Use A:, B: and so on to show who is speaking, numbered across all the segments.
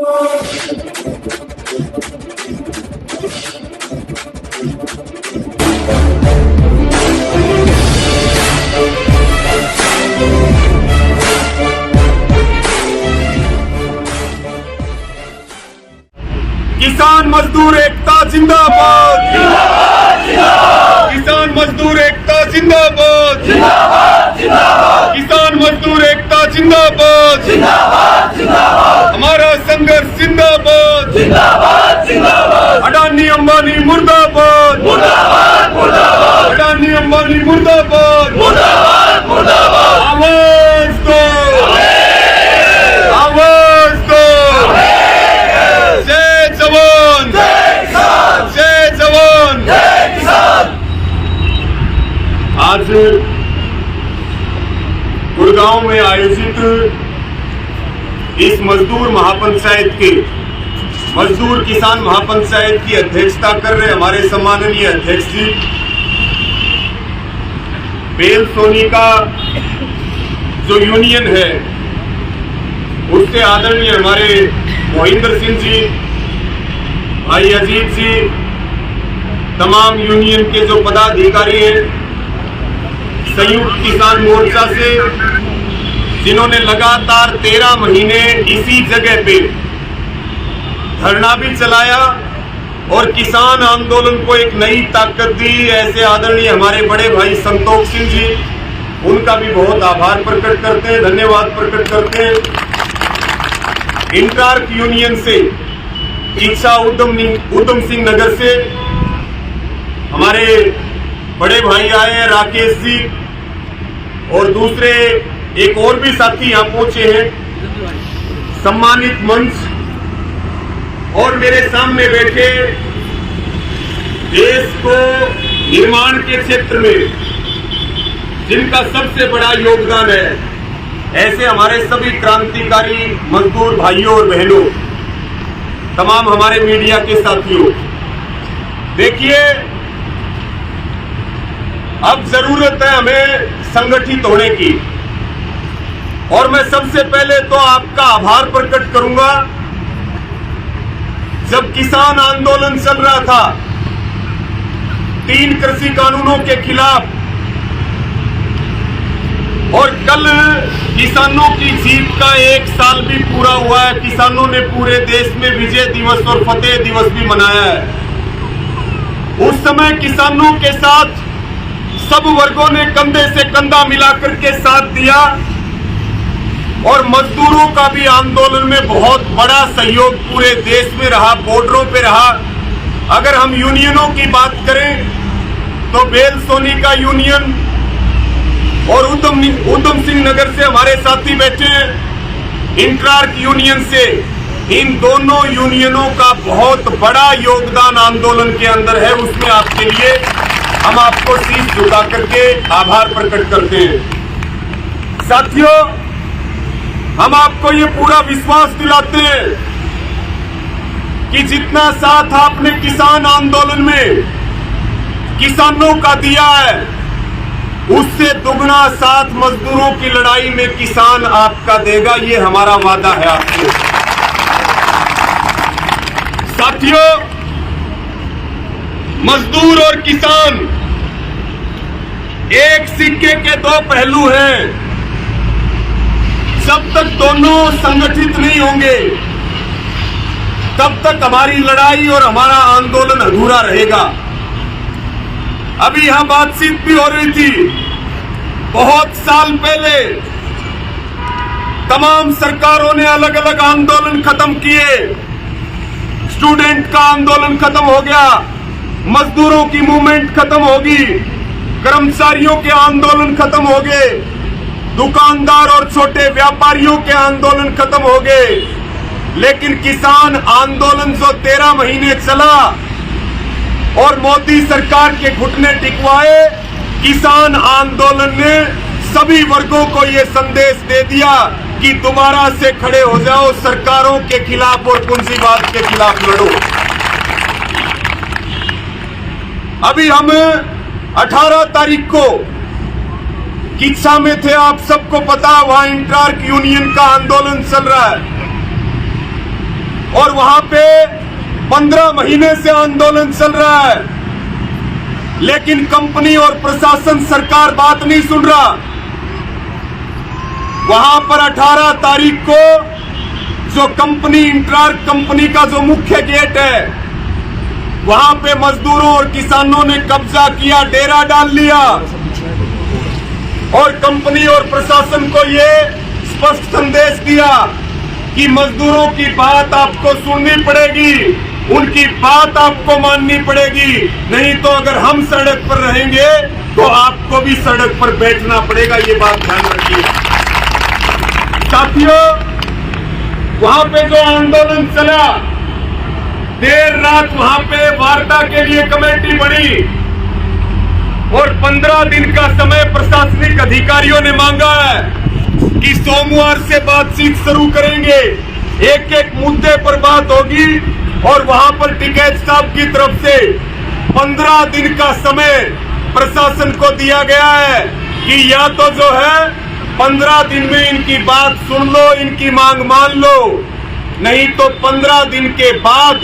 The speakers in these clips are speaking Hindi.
A: किसान मजदूर एकता जिंदाबाद, किसान मजदूर एकता जिंदाबाद, किसान मजदूर एकता जिंदाबाद, हमारा संघर्ष जिंदाबाद, अडानी अंबानी मुर्दाबाद, अडानी अंबानी मुर्दाबाद, आवाज दो, आवाज दो, जय जवान, जय जवान। आज गुड़गांव में आयोजित इस मजदूर महापंचायत के मजदूर किसान महापंचायत की अध्यक्षता कर रहे हमारे सम्माननीय अध्यक्ष जी बेल सोनी का जो यूनियन है उससे आदरणीय हमारे मोहिंदर सिंह जी, भाई अजीत जी, तमाम यूनियन के जो पदाधिकारी हैं, संयुक्त किसान मोर्चा से जिन्होंने लगातार 13 महीने इसी जगह पे धरना भी चलाया और किसान आंदोलन को एक नई ताकत दी, ऐसे आदरणीय हमारे बड़े भाई संतोष सिंह जी, उनका भी बहुत आभार प्रकट करते हैं, धन्यवाद प्रकट करते हैं। इंटार्क यूनियन से इच्छा उधम सिंह नगर से हमारे बड़े भाई आए हैं, राकेश जी, और दूसरे एक और भी साथी यहां पहुंचे हैं, सम्मानित मंच, और मेरे सामने बैठे देश को निर्माण के क्षेत्र में जिनका सबसे बड़ा योगदान है, ऐसे हमारे सभी क्रांतिकारी मजदूर भाइयों और बहनों, तमाम हमारे मीडिया के साथियों, देखिए अब जरूरत है हमें संगठित होने की, और मैं सबसे पहले तो आपका आभार प्रकट करूंगा। जब किसान आंदोलन चल रहा था 3 कृषि कानूनों के खिलाफ, और कल किसानों की जीत का 1 साल भी पूरा हुआ है, किसानों ने पूरे देश में विजय दिवस और फतेह दिवस भी मनाया है। उस समय किसानों के साथ सब वर्गों ने कंधे से कंधा मिलाकर के साथ दिया, और मजदूरों का भी आंदोलन में बहुत बड़ा सहयोग पूरे देश में रहा, बॉर्डरों पे रहा। अगर हम यूनियनों की बात करें तो बेल सोनी का यूनियन और उधम सिंह नगर से हमारे साथी बैठे हैं, इंटार्क यूनियन से, इन दोनों यूनियनों का बहुत बड़ा योगदान आंदोलन के अंदर है। उसमें आपके लिए हम आपको शीश झुका करके आभार प्रकट करते हैं। साथियों, हम आपको ये पूरा विश्वास दिलाते हैं कि जितना साथ आपने किसान आंदोलन में किसानों का दिया है, उससे दुगना साथ मजदूरों की लड़ाई में किसान आपका देगा, ये हमारा वादा है आपसे। साथियों, मजदूर और किसान एक सिक्के के 2 पहलू हैं। जब तक दोनों संगठित नहीं होंगे तब तक हमारी लड़ाई और हमारा आंदोलन अधूरा रहेगा। अभी यहां बातचीत भी हो रही थी, बहुत साल पहले तमाम सरकारों ने अलग अलग आंदोलन खत्म किए। स्टूडेंट का आंदोलन खत्म हो गया, मजदूरों की मूवमेंट खत्म होगी, कर्मचारियों के आंदोलन खत्म हो गए, दुकानदार और छोटे व्यापारियों के आंदोलन खत्म हो गए, लेकिन किसान आंदोलन जो 13 महीने चला और मोदी सरकार के घुटने टिकवाए, किसान आंदोलन ने सभी वर्गों को ये संदेश दे दिया कि दोबारा से खड़े हो जाओ, सरकारों के खिलाफ और पूंजीवाद के खिलाफ लड़ो। अभी हम 18 तारीख को किच्छा में थे, आप सबको पता, वहां इंटार्क यूनियन का आंदोलन चल रहा है। और वहां पे 15 महीने से आंदोलन चल रहा है, लेकिन कंपनी और प्रशासन, सरकार बात नहीं सुन रहा। वहां पर 18 तारीख को जो कंपनी इंट्रार्क कंपनी का जो मुख्य गेट है, वहां पे मजदूरों और किसानों ने कब्जा किया, डेरा डाल लिया और कंपनी और प्रशासन को ये स्पष्ट संदेश दिया कि मजदूरों की बात आपको सुननी पड़ेगी, उनकी बात आपको माननी पड़ेगी, नहीं तो अगर हम सड़क पर रहेंगे तो आपको भी सड़क पर बैठना पड़ेगा। ये बात ध्यान रखिए साथियों। वहां पे जो आंदोलन चला, देर रात वहां पे वार्ता के लिए कमेटी बनी और 15 दिन का समय प्रशासनिक अधिकारियों ने मांगा है कि सोमवार से बातचीत शुरू करेंगे, एक एक मुद्दे पर बात होगी और वहां पर टिकैत साहब की तरफ से 15 दिन का समय प्रशासन को दिया गया है कि या तो जो है 15 दिन में इनकी बात सुन लो, इनकी मांग मान लो, नहीं तो 15 दिन के बाद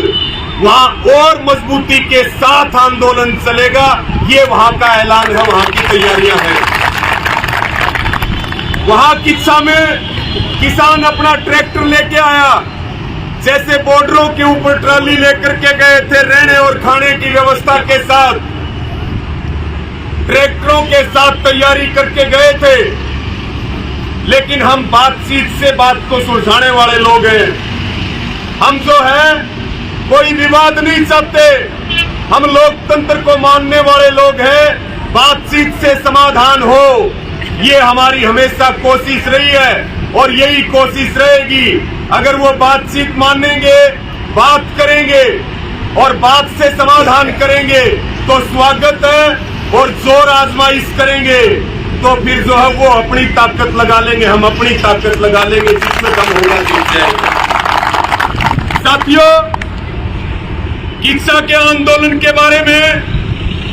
A: वहां और मजबूती के साथ आंदोलन चलेगा। ये वहां का ऐलान है, वहां की तैयारियां हैं। वहां किच्छा में किसान अपना ट्रैक्टर लेके आया, जैसे बॉर्डरों के ऊपर ट्रॉली लेकर के गए थे, रहने और खाने की व्यवस्था के साथ, ट्रैक्टरों के साथ तैयारी करके गए थे। लेकिन हम बातचीत से बात को सुलझाने वाले लोग हैं। हम जो है कोई विवाद नहीं चाहते, हम लोकतंत्र को मानने वाले लोग हैं। बातचीत से समाधान हो, ये हमारी हमेशा कोशिश रही है और यही कोशिश रहेगी। अगर वो बातचीत मानेंगे, बात करेंगे और बात से समाधान करेंगे तो स्वागत है, और जोर आजमाइश करेंगे तो फिर जो है वो अपनी ताकत लगा लेंगे, हम अपनी ताकत लगा लेंगे, जिसमें कम होगा जीत जाएगा। साथियों, किच्छा के आंदोलन के बारे में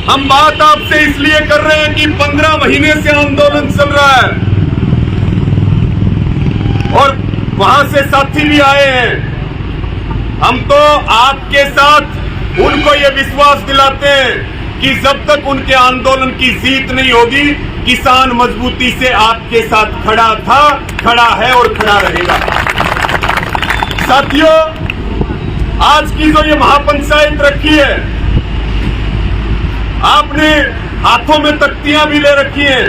A: हम बात आपसे इसलिए कर रहे हैं कि 15 महीने से आंदोलन चल रहा है और वहां से साथी भी आए हैं। हम तो आपके साथ उनको ये विश्वास दिलाते हैं कि जब तक उनके आंदोलन की जीत नहीं होगी, किसान मजबूती से आपके साथ खड़ा था, खड़ा है और खड़ा रहेगा। साथियों, आज की जो ये महापंचायत रखी है, आपने हाथों में तख्तियां भी ले रखी हैं।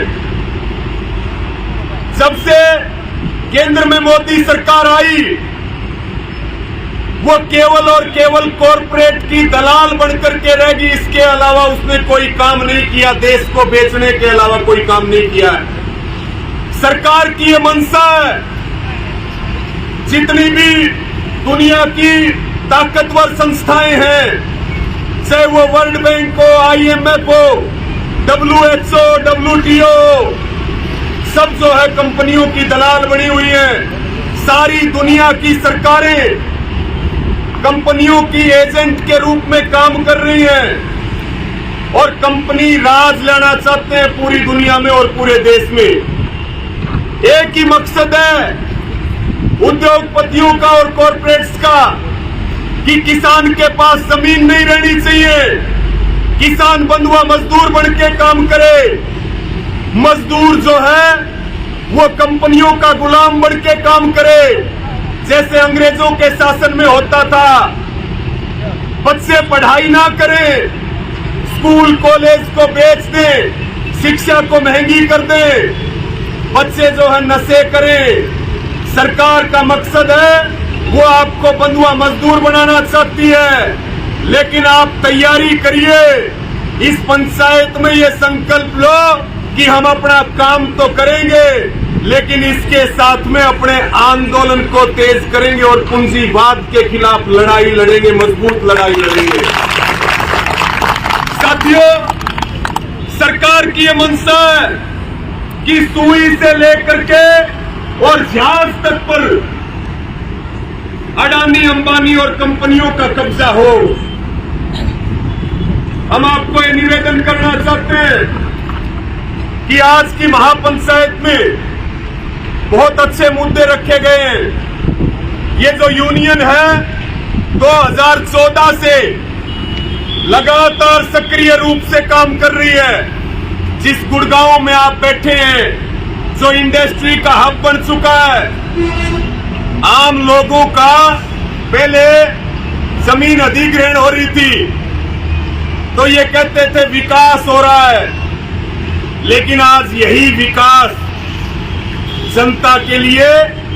A: जब से केंद्र में मोदी सरकार आई, वो केवल और केवल कॉरपोरेट की दलाल बनकर के रहेगी, इसके अलावा उसने कोई काम नहीं किया, देश को बेचने के अलावा कोई काम नहीं किया है। सरकार की ये मंशा है, जितनी भी दुनिया की ताकतवर संस्थाएं हैं, चाहे वो वर्ल्ड बैंक हो, IMF हो, WHO, WTO, सब जो है कंपनियों की दलाल बनी हुई है। सारी दुनिया की सरकारें कंपनियों की एजेंट के रूप में काम कर रही हैं और कंपनी राज लेना चाहते हैं पूरी दुनिया में और पूरे देश में। एक ही मकसद है उद्योगपतियों का और कॉरपोरेट्स का कि किसान के पास जमीन नहीं रहनी चाहिए, किसान बंधुआ मजदूर बन के काम करे। मजदूर जो है वो कंपनियों का गुलाम बन के काम करे, जैसे अंग्रेजों के शासन में होता था। बच्चे पढ़ाई ना करें, स्कूल कॉलेज को बेच दें, शिक्षा को महंगी कर दें, बच्चे जो है नशे करें। सरकार का मकसद है वो आपको बंधुआ मजदूर बनाना चाहती है। लेकिन आप तैयारी करिए, इस पंचायत में ये संकल्प लो कि हम अपना काम तो करेंगे, लेकिन इसके साथ में अपने आंदोलन को तेज करेंगे और पूंजीवाद के खिलाफ लड़ाई लड़ेंगे, मजबूत लड़ाई लड़ेंगे। साथियों, सरकार की ये मंशा है कि सुई से लेकर के और जहाज तक पर अडानी, अंबानी और कंपनियों का कब्जा हो। हम आपको ये निवेदन करना चाहते हैं कि आज की महापंचायत में बहुत अच्छे मुद्दे रखे गए हैं। ये जो यूनियन है 2014 से लगातार सक्रिय रूप से काम कर रही है। जिस गुड़गांव में आप बैठे हैं, जो इंडस्ट्री का हब बन चुका है, आम लोगों का पहले जमीन अधिग्रहण हो रही थी तो ये कहते थे विकास हो रहा है, लेकिन आज यही विकास जनता के लिए,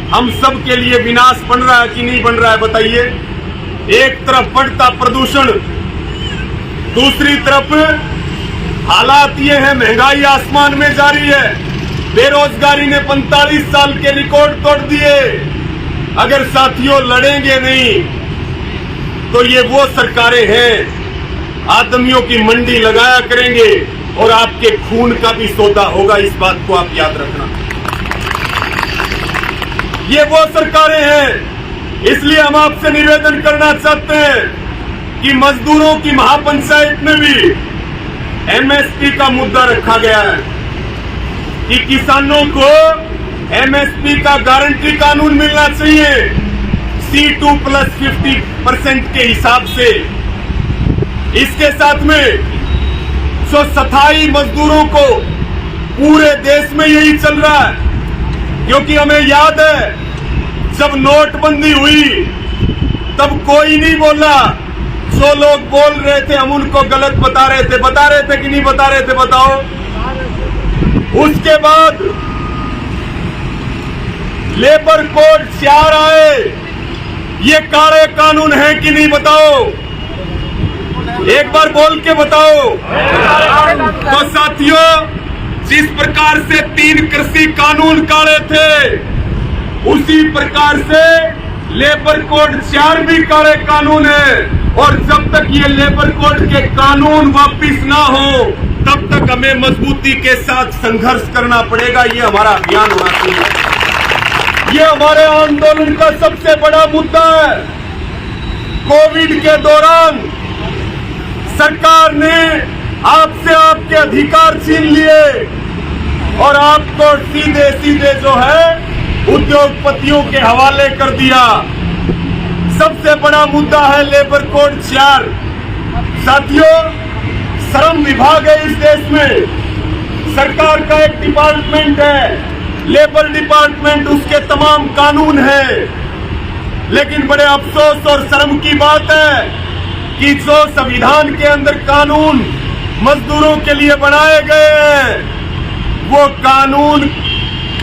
A: हम सब के लिए विनाश बन रहा है कि नहीं बन रहा है, बताइए। एक तरफ बढ़ता प्रदूषण, दूसरी तरफ हालात ये है, महंगाई आसमान में जारी है, बेरोजगारी ने 45 साल के रिकॉर्ड तोड़ दिए। अगर साथियों लड़ेंगे नहीं तो ये वो सरकारें हैं, आदमियों की मंडी लगाया करेंगे और आपके खून का भी सौदा होगा, इस बात को आप याद रखना। ये वो सरकारें हैं, इसलिए हम आपसे निवेदन करना चाहते हैं कि मजदूरों की महापंचायत में भी एमएसपी का मुद्दा रखा गया है कि किसानों को एमएसपी का गारंटी कानून मिलना चाहिए C2+50% के हिसाब से। इसके साथ में जो स्थायी मजदूरों को, पूरे देश में यही चल रहा है, क्योंकि हमें याद है जब नोटबंदी हुई तब कोई नहीं बोला। जो लोग बोल रहे थे हम उनको गलत बता रहे थे कि नहीं बता रहे थे, बताओ। उसके बाद लेबर कोड 4 आए, ये काले कानून है कि नहीं, बताओ, एक बार बोल के बताओ। तो साथियों, जिस प्रकार से 3 कृषि कानून काले थे, उसी प्रकार से लेबर कोड 4 भी काले कानून है। और जब तक ये लेबर कोड के कानून वापिस ना हो तब तक हमें मजबूती के साथ संघर्ष करना पड़ेगा। ये हमारा अभियान होना चाहिए, ये हमारे आंदोलन का सबसे बड़ा मुद्दा है। कोविड के दौरान सरकार ने आपसे आपके अधिकार छीन लिए और आपको सीधे सीधे जो है उद्योगपतियों के हवाले कर दिया। सबसे बड़ा मुद्दा है लेबर कोड 4। साथियों, श्रम विभाग है इस देश में, सरकार का एक डिपार्टमेंट है, लेबर डिपार्टमेंट, उसके तमाम कानून हैं। लेकिन बड़े अफसोस और शर्म की बात है कि जो संविधान के अंदर कानून मजदूरों के लिए बनाए गए हैं, वो कानून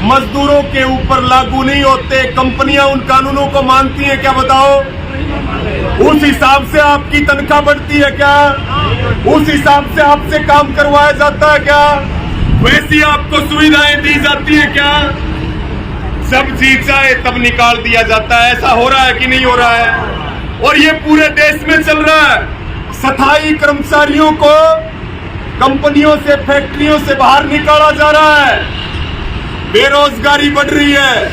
A: मजदूरों के ऊपर लागू नहीं होते। कंपनियां उन कानूनों को मानती हैं क्या, बताओ? उस हिसाब से आपकी तनख्वाह बढ़ती है क्या? उस हिसाब से आपसे काम करवाया जाता है क्या? वैसी आपको सुविधाएं दी जाती है क्या? जब जी चाहे तब निकाल दिया जाता है। ऐसा हो रहा है कि नहीं हो रहा है? और ये पूरे देश में चल रहा है। स्थायी कर्मचारियों को कंपनियों से, फैक्ट्रियों से बाहर निकाला जा रहा है। बेरोजगारी बढ़ रही है,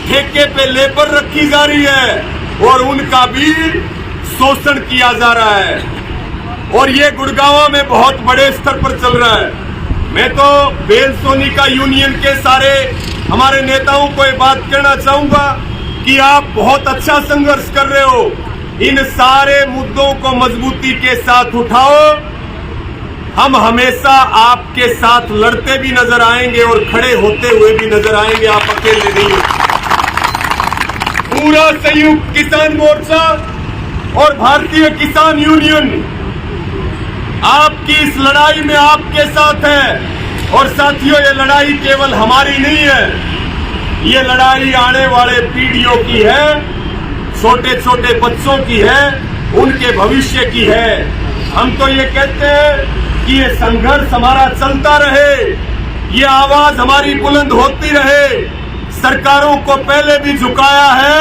A: ठेके पे लेबर रखी जा रही है और उनका भी शोषण किया जा रहा है। और ये गुड़गांव में बहुत बड़े स्तर पर चल रहा है। मैं तो बेल सोनिका यूनियन के सारे हमारे नेताओं को ये बात कहना चाहूंगा कि आप बहुत अच्छा संघर्ष कर रहे हो। इन सारे मुद्दों को मजबूती के साथ उठाओ। हम हमेशा आपके साथ लड़ते भी नजर आएंगे और खड़े होते हुए भी नजर आएंगे, आप अकेले नहीं। पूरा संयुक्त किसान मोर्चा और भारतीय किसान यूनियन आपकी इस लड़ाई में आपके साथ है। और साथियों, ये लड़ाई केवल हमारी नहीं है, ये लड़ाई आने वाले पीढ़ियों की है, छोटे छोटे बच्चों की है, उनके भविष्य की है। हम तो ये कहते हैं कि ये संघर्ष हमारा चलता रहे, ये आवाज हमारी बुलंद होती रहे। सरकारों को पहले भी झुकाया है,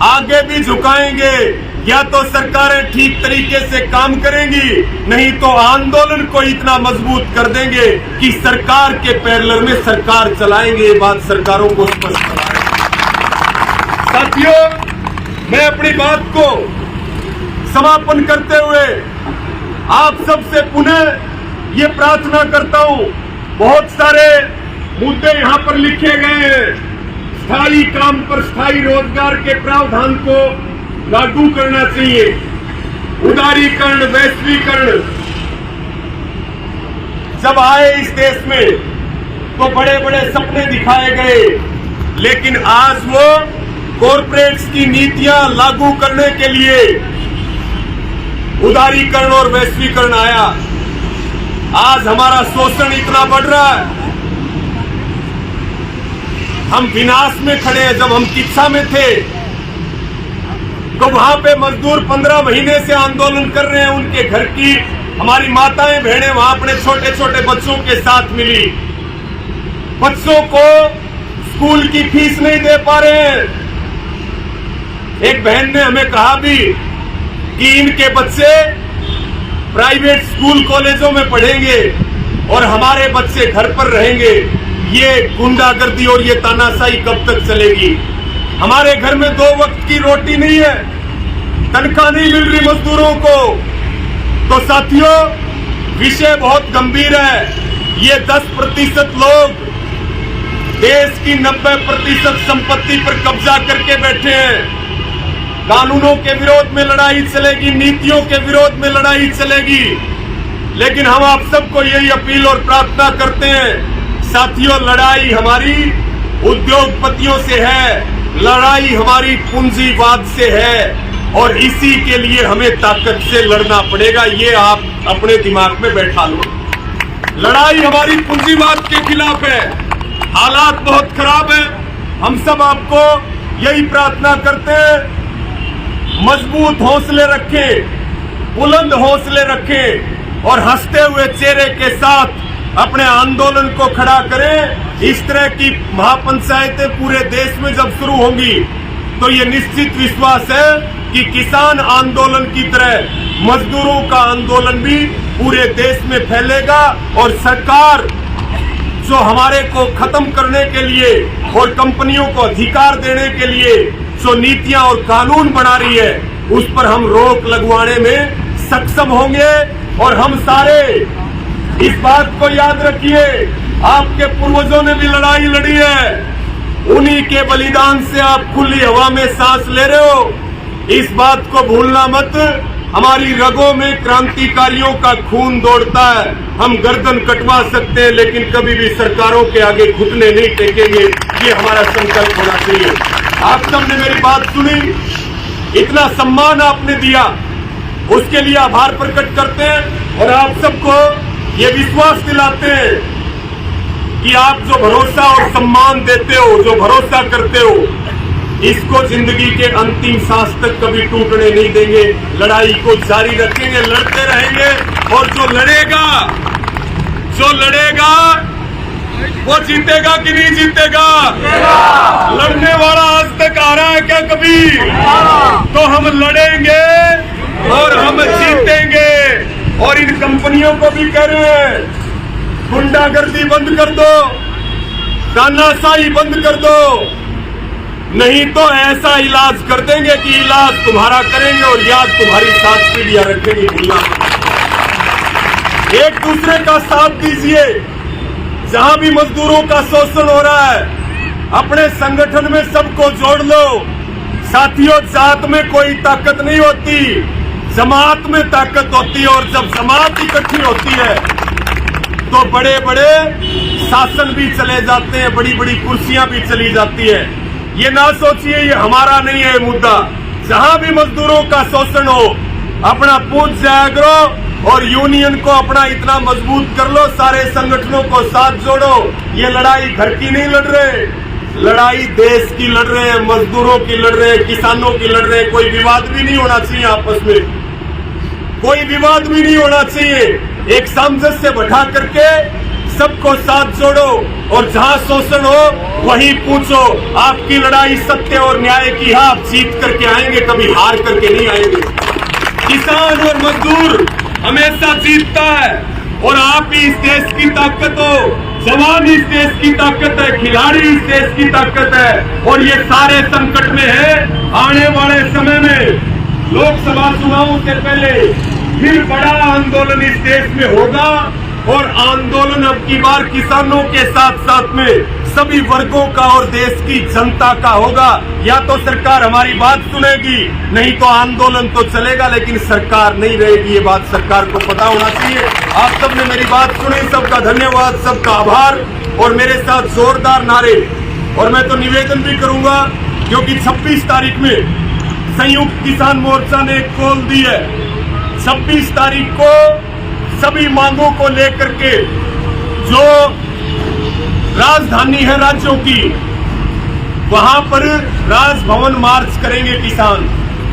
A: आगे भी झुकाएंगे। या तो सरकारें ठीक तरीके से काम करेंगी, नहीं तो आंदोलन को इतना मजबूत कर देंगे कि सरकार के पैरेलल में सरकार चलाएंगे। ये बात सरकारों को स्पष्ट कराएं। साथियों, मैं अपनी बात को समापन करते हुए आप सबसे पुनः ये प्रार्थना करता हूं। बहुत सारे मुद्दे यहां पर लिखे गए हैं। स्थायी काम पर स्थायी रोजगार के प्रावधान को लागू करना चाहिए। उदारीकरण, वैश्वीकरण जब आए इस देश में तो बड़े बड़े सपने दिखाए गए, लेकिन आज वो कॉरपोरेट्स की नीतियां लागू करने के लिए उदारीकरण और वैश्वीकरण आया। आज हमारा शोषण इतना बढ़ रहा है, हम विनाश में खड़े हैं। जब हम किस्सा में थे तो वहां पे मजदूर 15 महीने से आंदोलन कर रहे हैं, उनके घर की हमारी माताएं बहनें वहां अपने छोटे छोटे बच्चों के साथ मिली। बच्चों को स्कूल की फीस नहीं दे पा रहे हैं। एक बहन ने हमें कहा भी कि इनके बच्चे प्राइवेट स्कूल कॉलेजों में पढ़ेंगे और हमारे बच्चे घर पर रहेंगे। ये गुंडागर्दी और ये तानाशाही कब तक चलेगी? हमारे घर में 2 वक्त की रोटी नहीं है, तनख्वाह नहीं मिल रही मजदूरों को। तो साथियों, विषय बहुत गंभीर है। ये 10% लोग देश की 90% संपत्ति पर कब्जा करके बैठे हैं। कानूनों के विरोध में लड़ाई चलेगी, नीतियों के विरोध में लड़ाई चलेगी, लेकिन हम आप सबको यही अपील और प्रार्थना करते हैं साथियों, लड़ाई हमारी उद्योगपतियों से है, लड़ाई हमारी पूंजीवाद से है और इसी के लिए हमें ताकत से लड़ना पड़ेगा। ये आप अपने दिमाग में बैठा लो। लड़ाई हमारी पूंजीवाद के खिलाफ है। हालात बहुत खराब है। हम सब आपको यही प्रार्थना करते हैं, मजबूत हौसले रखें, बुलंद हौसले रखें और हंसते हुए चेहरे के साथ अपने आंदोलन को खड़ा करें। इस तरह की महापंचायतें पूरे देश में जब शुरू होंगी तो ये निश्चित विश्वास है कि किसान आंदोलन की तरह मजदूरों का आंदोलन भी पूरे देश में फैलेगा और सरकार जो हमारे को खत्म करने के लिए और कंपनियों को अधिकार देने के लिए जो नीतियां और कानून बना रही है, उस पर हम रोक लगवाने में सक्षम होंगे। और हम सारे इस बात को याद रखिए, आपके पूर्वजों ने भी लड़ाई लड़ी है, उन्हीं के बलिदान से आप खुली हवा में सांस ले रहे हो। इस बात को भूलना मत। हमारी रगों में क्रांतिकारियों का खून दौड़ता है। हम गर्दन कटवा सकते हैं, लेकिन कभी भी सरकारों के आगे घुटने नहीं टेकेंगे। ये हमारा संकल्प होना चाहिए। आप सबने मेरी बात सुनी, इतना सम्मान आपने दिया, उसके लिए आभार प्रकट करते हैं और आप सबको ये विश्वास दिलाते हैं कि आप जो भरोसा और सम्मान देते हो, जो भरोसा करते हो, इसको जिंदगी के अंतिम सांस तक कभी टूटने नहीं देंगे। लड़ाई को जारी रखेंगे, लड़ते रहेंगे और जो लड़ेगा वो जीतेगा कि नहीं जीतेगा? लड़ने वाला आज तक आ रहा है क्या कभी? तो हम लड़ेंगे और हम जीतेंगे। और इन कंपनियों को भी कह रहे हैं, गुंडागर्दी बंद कर दो, तानाशाही बंद कर दो, नहीं तो ऐसा इलाज कर देंगे कि इलाज तुम्हारा करेंगे और याद तुम्हारी 7 पीढ़ियां रखेंगी। भूलना एक दूसरे का साथ दीजिए। जहां भी मजदूरों का शोषण हो रहा है, अपने संगठन में सबको जोड़ लो। साथियों, जात में कोई ताकत नहीं होती, जमात में ताकत होती है। और जब जमात इकट्ठी होती है तो बड़े बड़े शासन भी चले जाते हैं, बड़ी बड़ी कुर्सियां भी चली जाती है। ये ना सोचिए ये हमारा नहीं है मुद्दा। जहां भी मजदूरों का शोषण हो, अपना पूछ जाया करो और यूनियन को अपना इतना मजबूत कर लो, सारे संगठनों को साथ जोड़ो। ये लड़ाई घर की नहीं लड़ रहे, लड़ाई देश की लड़ रहे हैं, मजदूरों की लड़ रहे हैं, किसानों की लड़ रहे हैं। कोई विवाद भी नहीं होना चाहिए आपस में, कोई विवाद भी नहीं होना चाहिए। एक सामंजस्य बैठा करके सबको साथ जोड़ो और जहां शोषण हो वहीं पूछो। आपकी लड़ाई सत्य और न्याय की है, आप जीत करके आएंगे, कभी हार करके नहीं आएंगे। किसान और मजदूर हमेशा जीतता है और आप ही इस देश की ताकत हो, जवान इस देश की ताकत है, खिलाड़ी इस देश की ताकत है। और ये सारे संकट में है। आने वाले समय में लोकसभा चुनावों से पहले फिर बड़ा आंदोलन इस देश में होगा और आंदोलन अब की बार किसानों के साथ साथ में सभी वर्गों का और देश की जनता का होगा। या तो सरकार हमारी बात सुनेगी, नहीं तो आंदोलन तो चलेगा, लेकिन सरकार नहीं रहेगी। ये बात सरकार को पता होना चाहिए। आप सबने मेरी बात सुनी, सबका धन्यवाद, सबका आभार। और मेरे साथ जोरदार नारे। और मैं तो निवेदन भी करूंगा, क्योंकि 26 तारीख में संयुक्त किसान मोर्चा ने एक कॉल दी है। 26 तारीख को सभी मांगों को लेकर के जो राजधानी है राज्यों की, वहां पर राजभवन मार्च करेंगे किसान।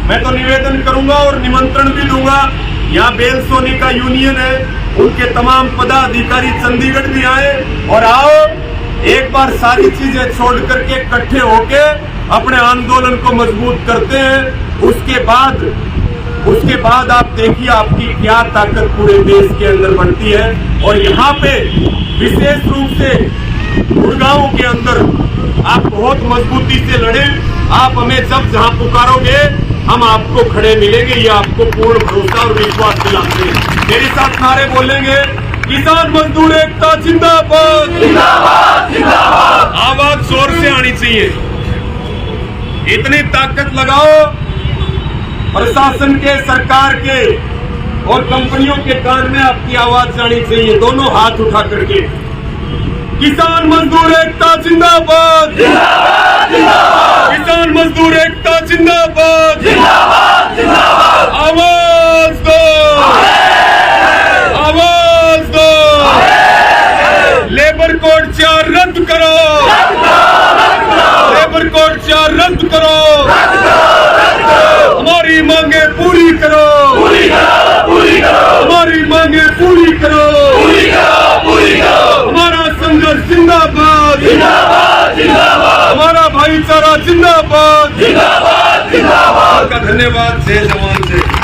A: मैं तो निवेदन करूंगा और निमंत्रण भी दूंगा। यहाँ बेल सोनी का यूनियन है, उनके तमाम पदाधिकारी चंडीगढ़ भी आए। और आओ एक बार सारी चीजें छोड़ करके इकट्ठे होके अपने आंदोलन को मजबूत करते हैं। उसके बाद आप देखिए आपकी क्या ताकत पूरे देश के अंदर बनती है। और यहाँ पे विशेष रूप से गुड़गांव के अंदर आप बहुत मजबूती से लड़े। आप हमें जब जहां पुकारोगे हम आपको खड़े मिलेंगे, ये आपको पूर्ण भरोसा और विश्वास दिलाते हैं। मेरे साथ नारे बोलेंगे, किसान मजदूर एकता जिंदाबाद, जिंदाबाद, जिंदाबाद। आवाज जोर से आनी चाहिए, इतनी ताकत लगाओ प्रशासन के, सरकार के और कंपनियों के कान में आपकी आवाज जानी चाहिए, दोनों हाथ उठा करके। किसान मजदूर एकता जिंदाबाद, जिंदाबाद, जिंदाबाद। किसान मजदूर एकता जिंदाबाद, जिंदाबाद, जिंदाबाद। आवाज दो, आवाज दो। लेबर कोड 4 रद्द करो, लेबर कोड 4 रद्द करो, हमारी मांगे पूरी करो, पूरी करो, पूरी करो। हमारी मांगे पूरी करो, पूरी करो, पूरी करो। हमारा संघर्ष जिंदाबाद, जिंदाबाद, जिंदाबाद। हमारा भाईचारा जिंदाबाद, जिंदाबाद, जिंदाबाद। का धन्यवाद। जय जवान जय